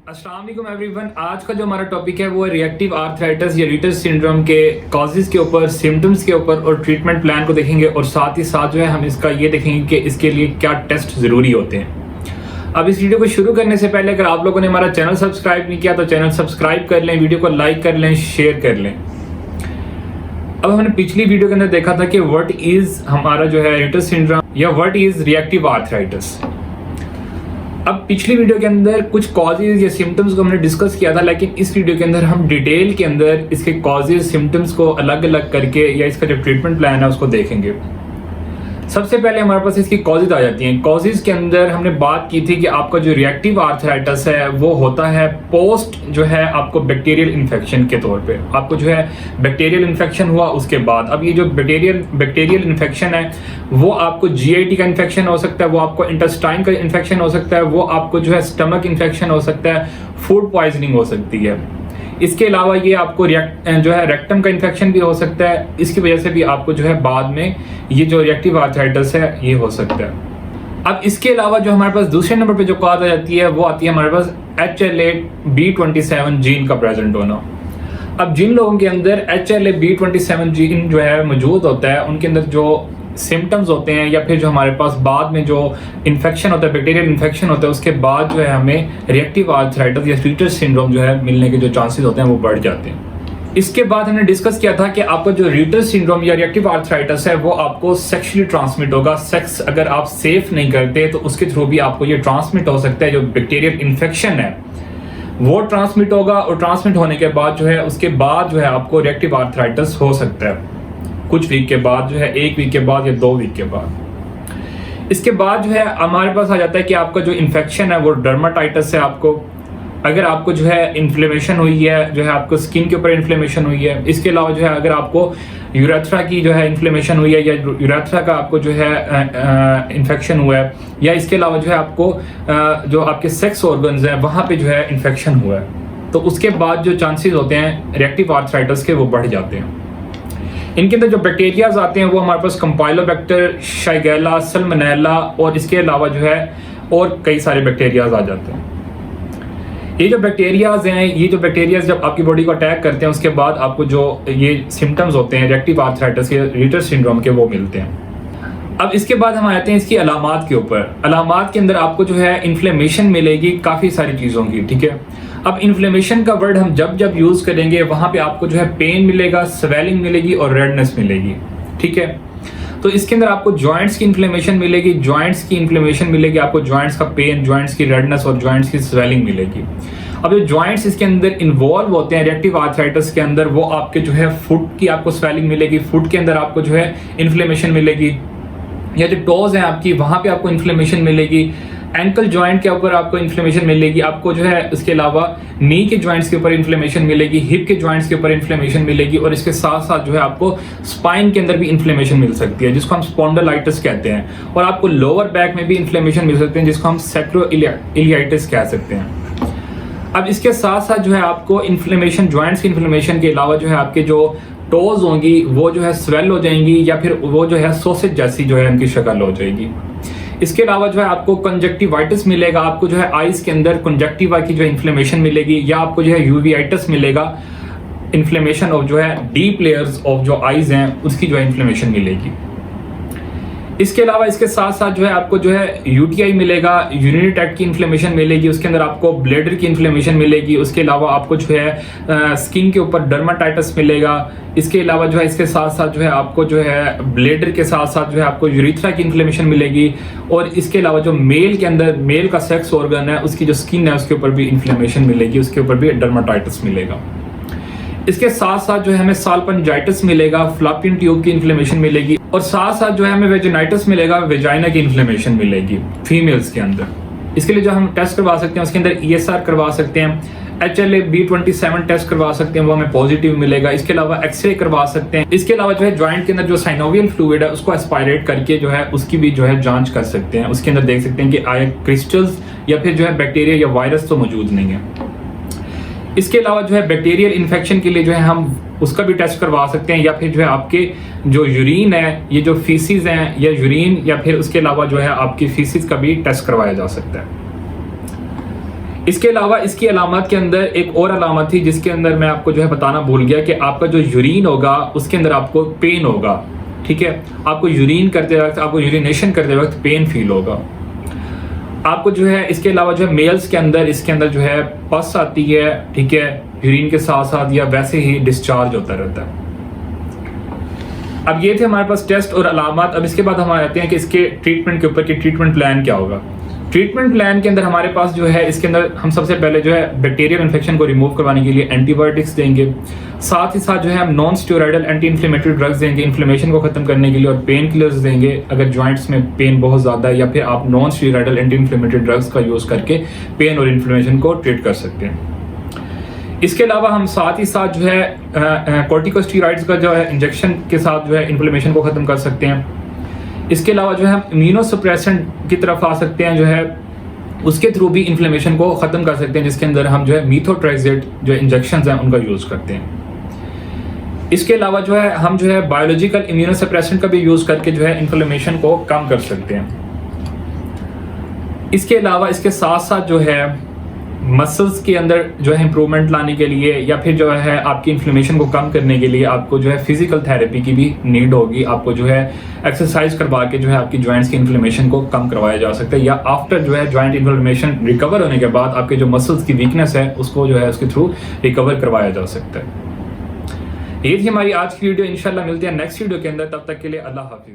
अस्सलाम वालेकुम एवरीवन। आज का जो हमारा टॉपिक है वो है रिएक्टिव आर्थराइटिस या रीटर सिंड्रोम के कॉजेज़ के ऊपर, सिम्टम्स के ऊपर और ट्रीटमेंट प्लान को देखेंगे और साथ ही साथ जो है हम इसका ये देखेंगे कि इसके लिए क्या टेस्ट ज़रूरी होते हैं। अब इस वीडियो को शुरू करने से पहले अगर आप लोगों ने हमारा चैनल सब्सक्राइब नहीं किया तो चैनल सब्सक्राइब कर लें, वीडियो को लाइक कर लें, शेयर कर लें। अब हमने पिछली वीडियो के अंदर देखा था कि व्हाट इज़ हमारा जो है रीटर सिंड्रोम या व्हाट इज़ रिएक्टिव आर्थराइटिस। अब पिछली वीडियो के अंदर कुछ कॉजेज या सिम्टम्स को हमने डिस्कस किया था, लेकिन इस वीडियो के अंदर हम डिटेल के अंदर इसके कॉजेज सिम्टम्स को अलग अलग करके या इसका जो ट्रीटमेंट प्लान है उसको देखेंगे। सबसे पहले हमारे पास इसकी कॉजेज आ जाती हैं। कॉजेज के अंदर हमने बात की थी कि आपका जो रिएक्टिव आर्थराइटिस है वो होता है पोस्ट जो है आपको बैक्टीरियल इन्फेक्शन के तौर पे। आपको जो है बैक्टीरियल इन्फेक्शन हुआ उसके बाद, अब ये जो बैक्टीरियल इन्फेक्शन है वो आपको जीआईटी का इन्फेक्शन हो सकता है, वो आपको इंटेस्टाइन का इन्फेक्शन हो सकता है, वो आपको जो है स्टमक इन्फेक्शन हो सकता है, फूड पॉइजनिंग हो सकती है। इसके अलावा ये आपको जो है रेक्टम का इन्फेक्शन भी हो सकता है। इसकी वजह से भी आपको जो है बाद में ये जो रिएक्टिव आर्थराइटिस है ये हो सकता है। अब इसके अलावा जो हमारे पास दूसरे नंबर पे जो कॉज आ जाती है वो आती है हमारे पास HLA-B27 जीन का प्रेजेंट होना। अब जिन लोगों के अंदर HLA-B27 जीन जो है मौजूद होता है उनके अंदर जो सिम्टम्स होते हैं या फिर जो हमारे पास बाद में जो इन्फेक्शन होता है, बैक्टीरियल इन्फेक्शन होता है, उसके बाद जो है हमें रिएक्टिव आर्थराइटिस या रीटर सिंड्रोम जो है मिलने के जो चांसेस होते हैं वो बढ़ जाते हैं। इसके बाद हमने डिस्कस किया था कि आपका जो रीटर सिंड्रोम या रिएक्टिव आर्थराइटिस है वो आपको सेक्सुअली ट्रांसमिट होगा। सेक्स अगर आप सेफ नहीं करते तो उसके थ्रू भी आपको ये ट्रांसमिट हो सकता है। जो बैक्टीरियल इन्फेक्शन है वो ट्रांसमिट होगा और ट्रांसमिट होने के बाद जो है उसके बाद जो है आपको रिएक्टिव आर्थराइटिस हो सकता है कुछ वीक के बाद, जो है 1 वीक के बाद या 2 वीक के बाद। इसके बाद जो है हमारे पास आ जाता है कि आपका जो इन्फेक्शन है वो डर्माटाइटिस है। आपको अगर आपको जो है इन्फ्लेमेशन हुई है, जो है आपको स्किन के ऊपर इन्फ्लेमेशन हुई है। इसके अलावा जो है अगर आपको यूरेथ्रा की जो है इन्फ्लेमेशन हुई है या यूरेथ्रा का आपको जो है इन्फेक्शन हुआ है, या इसके अलावा जो है आपको जो आपके सेक्स ऑर्गन्स हैं वहाँ पे जो है इन्फेक्शन हुआ है, तो उसके बाद जो चांसेस होते हैं रिएक्टिव आर्थराइटिस के वो बढ़ जाते हैं। इनके अंदर जो बैक्टीरियाज आते हैं वो हमारे पास कंपाइलोबैक्टर, शाइगेला, सल्मोनेला और इसके अलावा जो है और कई सारे बैक्टीरियाज आ जाते हैं। ये जो बैक्टीरियाज हैं, ये जो बैक्टीरियाज जब आपकी बॉडी को अटैक करते हैं उसके बाद आपको जो ये सिम्टम्स होते हैं रिएक्टिव आर्थराइटिस के, रीटर सिंड्रोम के, वो मिलते हैं। अब इसके बाद हम आते हैं इसकी अलामात के ऊपर। अलामात के अंदर आपको जो है इन्फ्लेमेशन मिलेगी काफ़ी सारी चीज़ों की, ठीक है। अब इन्फ्लेमेशन का वर्ड हम जब यूज करेंगे वहां पे आपको जो है पेन मिलेगा, स्वेलिंग मिलेगी और रेडनेस मिलेगी, ठीक है। तो इसके अंदर आपको जॉइंट्स की इन्फ्लेमेशन मिलेगी, जॉइंट्स की इन्फ्लेमेशन मिलेगी, आपको जॉइंट्स का पेन, जॉइंट्स की रेडनेस और जॉइंट्स की स्वेलिंग मिलेगी। अब जो जॉइंट्स इसके अंदर इन्वॉल्व होते हैं रिएक्टिव आर्थराइटिस के अंदर, वो आपके जो है फुट की आपको स्वेलिंग मिलेगी, फुट के अंदर आपको जो है इन्फ्लेमेशन मिलेगी, या जो टोज हैं आपकी वहां पे आपको इन्फ्लेमेशन मिलेगी, एंकल जॉइंट के ऊपर आपको इन्फ्लेमेशन मिलेगी, आपको जो है इसके अलावा नी के जॉइंट्स के ऊपर इन्फ्लेमेशन मिलेगी, हिप के जॉइंट्स के ऊपर इन्फ्लेमेशन मिलेगी, और इसके साथ साथ जो है आपको स्पाइन के अंदर भी इन्फ्लेमेशन मिल सकती है जिसको हम स्पॉन्डिलाइटिस कहते हैं, और आपको लोअर बैक में भी इन्फ्लेमेशन मिल सकते हैं जिसको हम सैक्रोइलियाइटिस कह सकते हैं। अब इसके साथ साथ जो है आपको इन्फ्लेमेशन, जॉइंट्स की इन्फ्लेमेशन के अलावा जो है आपके जो टोज होंगी वो जो है स्वेल हो जाएंगी, या फिर वो जो है सॉसेज जैसी जो है उनकी शक्ल हो जाएगी। इसके अलावा जो है आपको कंजक्टिवाइटिस मिलेगा, आपको जो है आईज के अंदर कंजक्टिवा की जो इन्फ्लेमेशन मिलेगी, या आपको जो है यूवियाइटिस मिलेगा, इन्फ्लेमेशन ऑफ जो है डीप लेयर्स ऑफ जो आईज हैं उसकी जो है इन्फ्लेमेशन मिलेगी। इसके अलावा इसके साथ साथ जो है आपको जो है यूटीआई मिलेगा, यूरिनरी ट्रैक्ट की इन्फ्लेमेशन मिलेगी, उसके अंदर आपको ब्लैडर की इन्फ्लेमेशन मिलेगी, उसके अलावा आपको जो है स्किन के ऊपर डर्माटाइटिस मिलेगा। इसके अलावा जो है इसके साथ साथ जो है आपको जो है ब्लैडर के साथ साथ जो है आपको यूरिथ्रा की इन्फ्लेमेशन मिलेगी, और इसके अलावा जो मेल के अंदर मेल का सेक्स ऑर्गन है उसकी जो स्किन है उसके ऊपर भी इन्फ्लेमेशन मिलेगी, उसके ऊपर भी डर्माटाइटिस मिलेगा। इसके साथ साथ जो है हमें साल्पिंजाइटिस मिलेगा, फैलोपियन ट्यूब की इन्फ्लेमेशन मिलेगी, और साथ साथ जो है हमें वेजिनाइटिस मिलेगा, वेजाइना की इन्फ्लेमेशन मिलेगी फीमेल्स के अंदर। इसके लिए जो हम टेस्ट करवा सकते हैं उसके अंदर ESR करवा सकते हैं, HLA-B27 टेस्ट करवा सकते हैं, वो हमें पॉजिटिव मिलेगा। इसके अलावा एक्सरे करवा सकते हैं। इसके अलावा जो है जॉइंट के अंदर जो साइनोवियल फ्लूइड है उसको एस्पायरेट करके जो है उसकी भी जो है जांच कर सकते हैं। उसके अंदर देख सकते हैं कि आया क्रिस्टल्स या फिर जो है बैक्टीरिया या वायरस तो मौजूद नहीं है। इसके अलावा जो है बैक्टीरियल इन्फेक्शन के लिए जो है हम उसका भी टेस्ट करवा सकते हैं, या फिर जो है आपके जो यूरिन है, ये जो फीसिस हैं या यूरिन, या फिर उसके अलावा जो है आपकी फीसिस का भी टेस्ट करवाया जा सकता है। इसके अलावा इसकी अलामत के अंदर एक और अलामत थी जिसके अंदर मैं आपको जो है बताना भूल गया कि आपका जो यूरिन होगा उसके अंदर आपको पेन होगा, ठीक है। आपको यूरिन करते वक्त, आपको यूरिनेशन करते वक्त पेन फील होगा। आपको जो है इसके अलावा जो है मेल्स के अंदर इसके अंदर जो है पस आती है, ठीक है, यूरिन के साथ साथ, या वैसे ही डिस्चार्ज होता रहता है। अब ये थे हमारे पास टेस्ट और अलामत। अब इसके बाद हम आते हैं कि इसके ट्रीटमेंट के ऊपर कि ट्रीटमेंट प्लान क्या होगा। ट्रीटमेंट प्लान के अंदर हमारे पास जो है इसके अंदर हम सबसे पहले जो है बैक्टीरियल इन्फेक्शन को रिमूव करवाने के लिए एंटीबायोटिक्स देंगे, साथ ही साथ जो है हम non steroidal anti inflammatory drugs देंगे इन्फ्लेमेशन को खत्म करने के लिए, और पेन किलर्स देंगे अगर जॉइंट्स में पेन बहुत ज़्यादा है, या फिर आप non steroidal anti inflammatory drugs का यूज़ करके पेन और इन्फ्लेमेशन को ट्रीट कर सकते हैं। इसके अलावा हम साथ ही साथ जो है कॉर्टिकोस्टेरॉइड्स का जो है इंजेक्शन के साथ जो है इन्फ्लेमेशन को ख़त्म कर सकते हैं। इसके अलावा जो है हम इम्यूनोसप्रेसेंट की तरफ आ सकते हैं, जो है उसके थ्रू भी इन्फ्लेमेशन को ख़त्म कर सकते हैं, जिसके अंदर हम जो है मीथोट्रेक्सेट जो इंजेक्शंस हैं उनका यूज़ करते हैं। इसके अलावा जो है हम जो है बायोलॉजिकल इम्यूनोसप्रेसेंट का भी यूज़ करके जो है इन्फ्लेमेशन को कम कर सकते हैं। इसके अलावा इसके साथ साथ जो है मसल्स के अंदर जो है इंप्रूवमेंट लाने के लिए, या फिर जो है आपकी इन्फ्लेमेशन को कम करने के लिए आपको जो है फिजिकल थेरेपी की भी नीड होगी। आपको जो है एक्सरसाइज करवा के जो है आपकी जॉइंट्स की इन्फ्लेमेशन को कम करवाया जा सकता है, या आफ्टर जो है जॉइंट इन्फ्लेमेशन रिकवर होने के बाद आपके जो मसल्स की वीकनेस है उसको जो है उसके थ्रू रिकवर करवाया जा सकता है। ये थी हमारी आज की वीडियो। इंशाल्लाह मिलते हैं नेक्स्ट वीडियो के अंदर, तब तक के लिए अल्लाह हाफिज़।